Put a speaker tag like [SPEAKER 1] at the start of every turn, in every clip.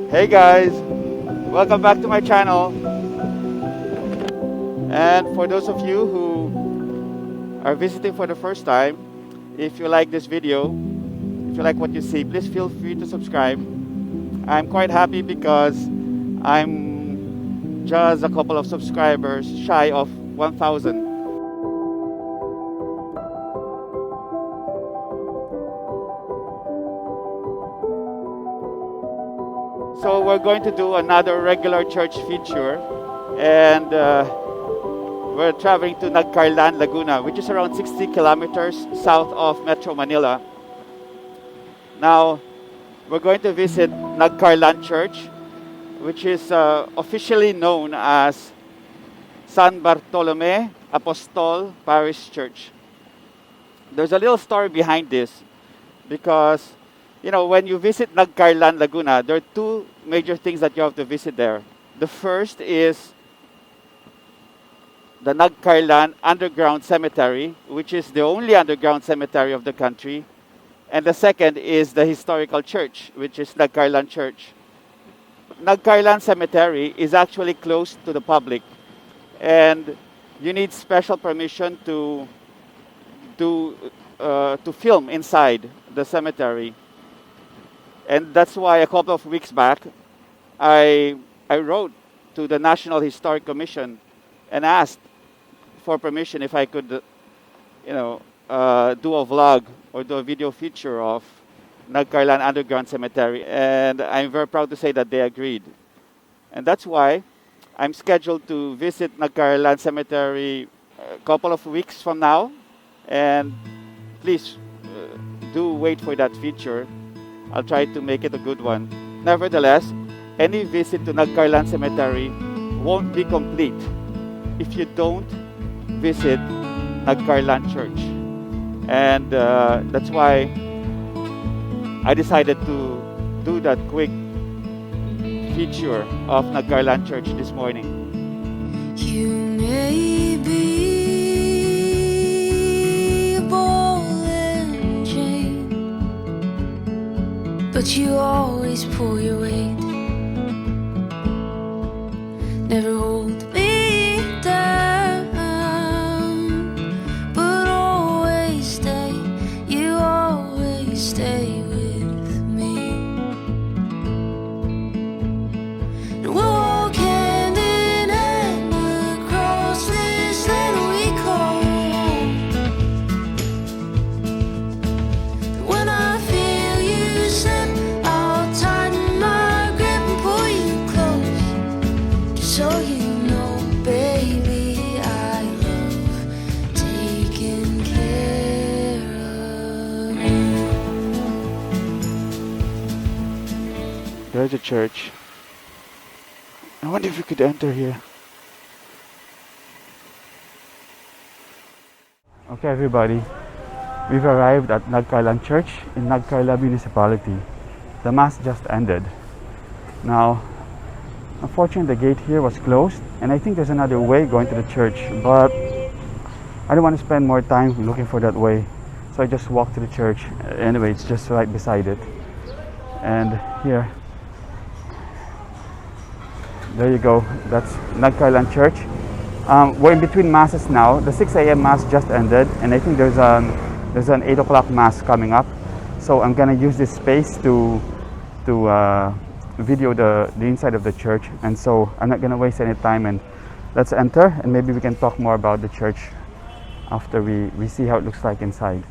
[SPEAKER 1] Hey guys, welcome back to my channel. And for those of you who are visiting for the first time, if you like this video, if you like what you see, please feel free to subscribe. I'm quite happy because I'm just a couple of subscribers shy of 1,000. So we're going to do another regular church feature, and we're traveling to Nagcarlan, Laguna, which is around 60 kilometers south of Metro Manila. Now, we're going to visit Nagcarlan Church, which is officially known as San Bartolome Apostol Parish Church. There's a little story behind this because, you know, when you visit Nagcarlan, Laguna, there are two major things that you have to visit there. The first is the Nagcarlan Underground Cemetery, which is the only underground cemetery of the country. And the second is the historical church, which is Nagcarlan Church. Nagcarlan Cemetery is actually closed to the public, and you need special permission to film inside the cemetery. And that's why a couple of weeks back, I wrote to the National Historic Commission and asked for permission if I could, do a vlog or do a video feature of Nagcarlan Underground Cemetery. And I'm very proud to say that they agreed. And that's why I'm scheduled to visit Nagcarlan Cemetery a couple of weeks from now. And please do wait for that feature. I'll try to make it a good one. Nevertheless, any visit to Nagcarlan Cemetery won't be complete if you don't visit Nagcarlan Church. And that's why I decided to do that quick feature of Nagcarlan Church this morning.
[SPEAKER 2] You may be a ball and chain, but you always pull your weight. Never hold me down, but always stay. You always stay with me. And we'll walk hand in hand across this land we call home. When I feel you slip, I'll tighten my grip and pull you close. Just so you know, baby, I love taking care of you.
[SPEAKER 1] There's a church. I wonder if we could enter here. Okay, everybody. We've arrived at Nagcarlan Church in Nagcarlan Municipality. The Mass just ended. Now, unfortunately, the gate here was closed, and I think there's another way going to the church, but I don't want to spend more time looking for that way. So I just walked to the church. Anyway, it's just right beside it. And here, there you go. That's Nagcarlan Church. We're in between masses now. The 6 a.m. mass just ended, and I think there's an 8 o'clock mass coming up. So I'm gonna use this space to video the inside of the church, and so I'm not gonna waste any time, and let's enter, and maybe we can talk more about the church after we see how it looks like inside.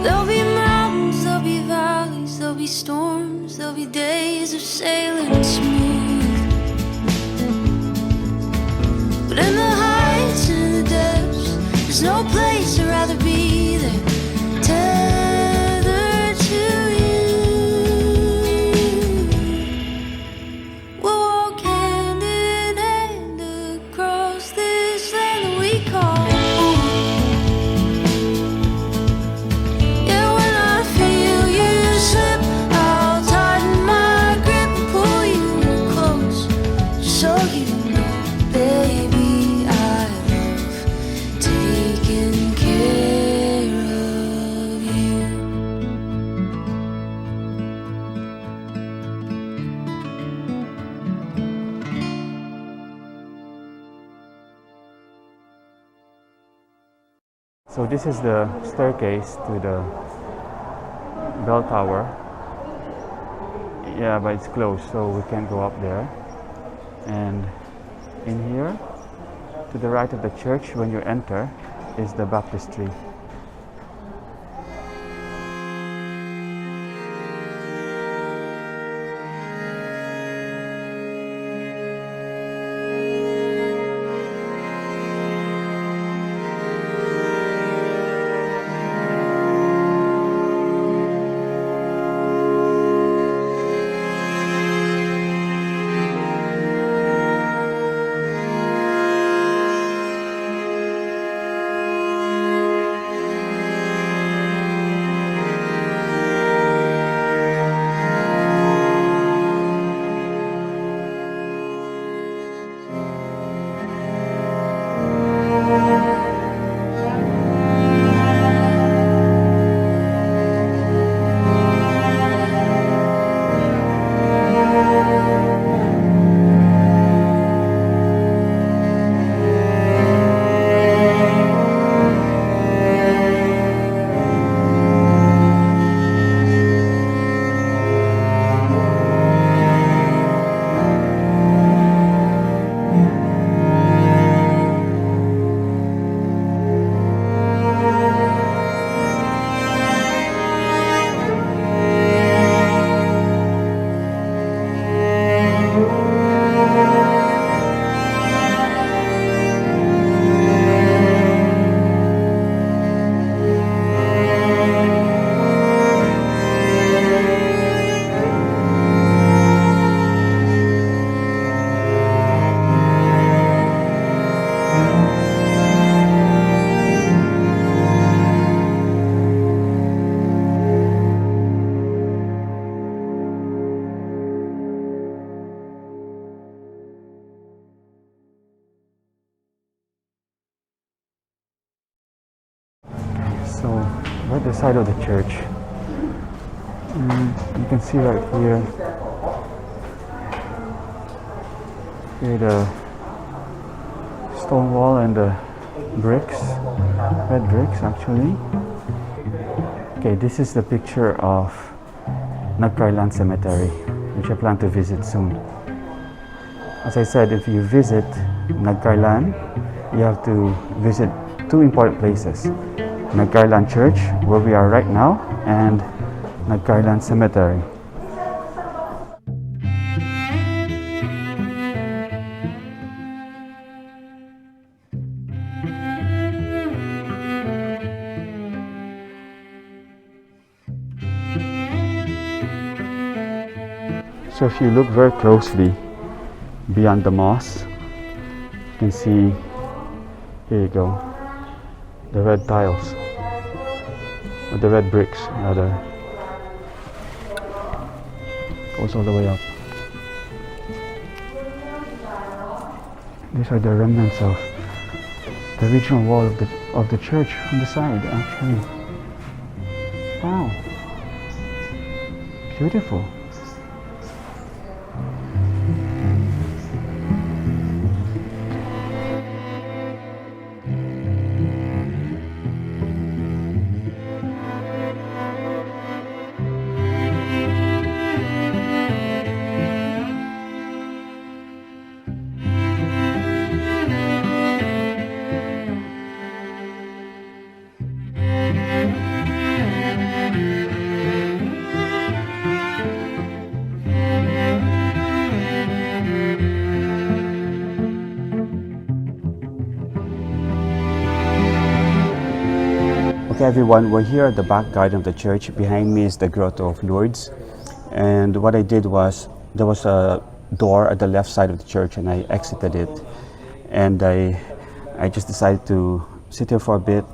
[SPEAKER 2] There'll be mountains, there'll be valleys, there'll be storms, there'll be days of sailing smooth. But in the heights and the depths, there's no place I'd rather be than tethered to you. We'll walk hand in hand across this land that we call home.
[SPEAKER 1] So this is the staircase to the bell tower. Yeah, but it's closed, so we can't go up there. And in here, to the right of the church, when you enter, is the baptistry. So, right the side of the church, you can see right here, the stone wall and the bricks, red bricks actually. Okay, this is the picture of Nagcarlan Cemetery, which I plan to visit soon. As I said, if you visit Nagcarlan, you have to visit two important places: Nagcarlan Church, where we are right now, and Nagcarlan Cemetery. So if you look very closely beyond the moss, you can see, here you go, the red tiles, or the red bricks rather. Goes all the way up. These are the remnants of the original wall of the church on the side actually. Wow, beautiful. Okay everyone, we're here at the back garden of the church. Behind me is the Grotto of Lourdes, and what I did was, there was a door at the left side of the church and I exited it, and I just decided to sit here for a bit,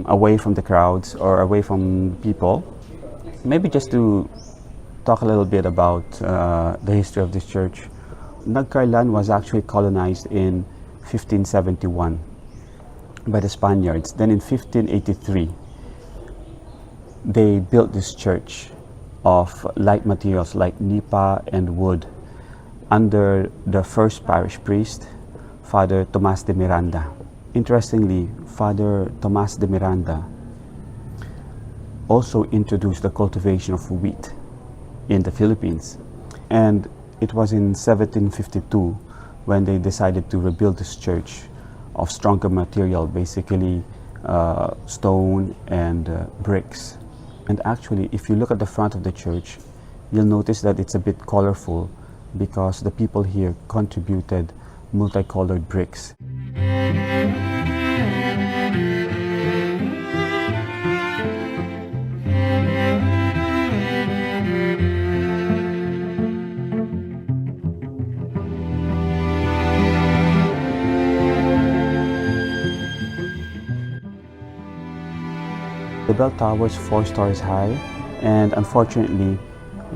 [SPEAKER 1] away from the crowds or away from people, maybe just to talk a little bit about the history of this church. Nagcarlan was actually colonized in 1571 by the Spaniards. Then in 1583, they built this church of light materials like nipa and wood under the first parish priest, Father Tomas de Miranda.
[SPEAKER 3] Interestingly, Father Tomas de Miranda also introduced the cultivation of wheat in the Philippines. And it was in 1752 when they decided to rebuild this church of stronger material, basically stone and bricks. And actually, if you look at the front of the church, you'll notice that it's a bit colorful because the people here contributed multicolored bricks. The bell tower is 4 stories high, and unfortunately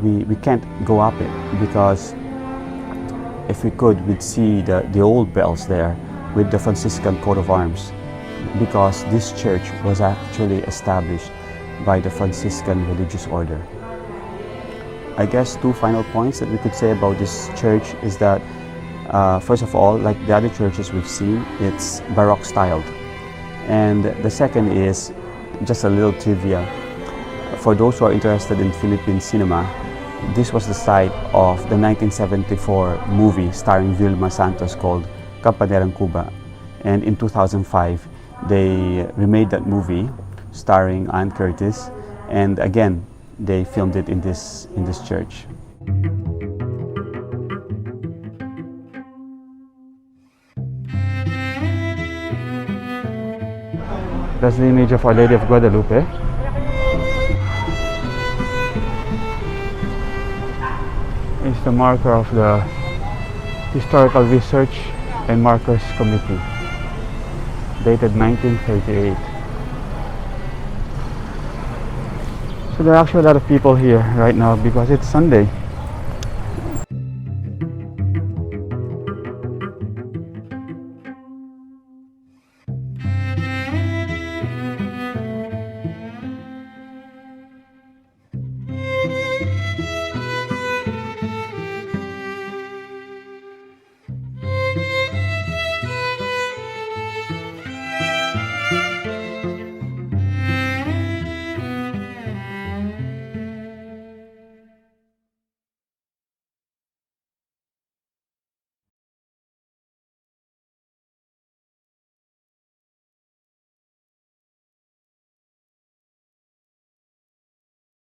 [SPEAKER 3] we can't go up it, because if we could, we'd see the old bells there with the Franciscan coat of arms, because this church was actually established by the Franciscan religious order. I guess 2 final points that we could say about this church is that first of all, like the other churches we've seen, it's Baroque styled. And the second is just a little trivia. For those who are interested in Philippine cinema, this was the site of the 1974 movie starring Vilma Santos called Kampanerang Cuba. And in 2005, they remade that movie starring Ann Curtis, and again, they filmed it in this church. That's the image of Our Lady of Guadalupe. It's the marker of the Historical Research and Markers Committee, dated 1938. So there are actually a lot of people here right now because it's Sunday.